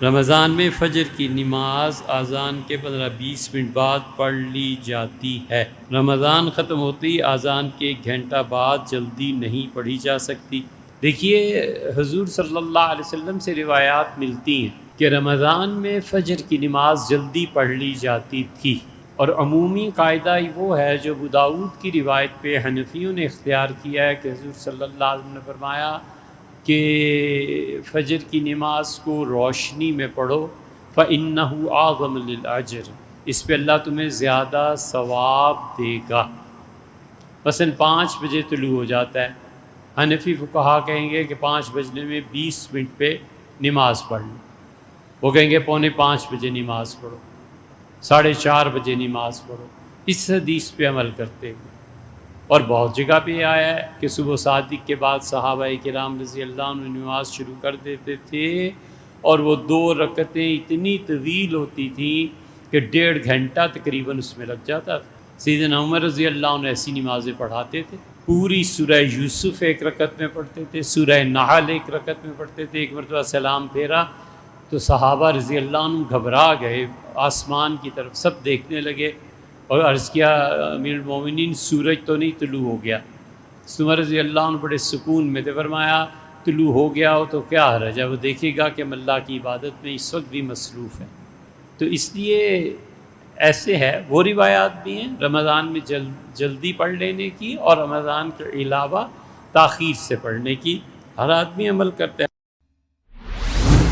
رمضان میں فجر کی نماز اذان کے 15-20 منٹ بعد پڑھ لی جاتی ہے۔ رمضان ختم ہوتے ہی اذان کے 1 گھنٹہ بعد جلدی نہیں پڑھی جا سکتی۔ دیکھیے حضور صلی اللہ علیہ وسلم سے روایات ملتی ہیں کہ رمضان میں فجر کی نماز جلدی پڑھ لی جاتی تھی، اور عمومی قاعدہ وہ ہے جو ابو داؤد کی روایت پہ حنفیوں نے اختیار کیا ہے کہ حضور صلی اللہ علیہ وسلم نے فرمایا کہ فجر کی نماز کو روشنی میں پڑھو فَإِنَّهُ أَعْظَمُ لِلْأَجْرِ، اس پہ اللہ تمہیں زیادہ ثواب دے گا۔ مثلا 5 بجے طلوع ہو جاتا ہے، حنفی فقہا کہیں گے کہ 5 بجنے میں 20 منٹ پہ نماز پڑھ لو، وہ کہیں گے 4:45 بجے نماز پڑھو، 4:30 بجے نماز پڑھو، اس حدیث پہ عمل کرتے ہوئے۔ اور بہت جگہ پہ آیا ہے کہ صبح صادق کے بعد صحابہ کرام رضی اللہ عنہ نماز شروع کر دیتے تھے، اور وہ 2 رکعتیں اتنی طویل ہوتی تھیں کہ 1.5 گھنٹہ تقریباً اس میں لگ جاتا تھا۔ سیدنا عمر رضی اللہ عنہ ایسی نمازیں پڑھاتے تھے، پوری سورہ یوسف 1 رکعت میں پڑھتے تھے، سورہ نحل 1 رکعت میں پڑھتے تھے، 1 مرتبہ سلام پھیرا تو صحابہ رضی اللہ عنہ گھبرا گئے، آسمان کی طرف سب دیکھنے لگے اور عرض کیا امیر المومنین سورج تو نہیں طلوع ہو گیا؟ عمر رضی اللہ عنہ بڑے سکون میں تھے، فرمایا طلوع ہو گیا ہو تو کیا حرج ہے، وہ دیکھے گا کہ ہم اللہ کی عبادت میں اس وقت بھی مصروف ہیں۔ تو اس لیے ایسے ہے، وہ روایات بھی ہیں رمضان میں جلدی پڑھ لینے کی، اور رمضان کے علاوہ تاخیر سے پڑھنے کی۔ ہر آدمی عمل کرتا ہے۔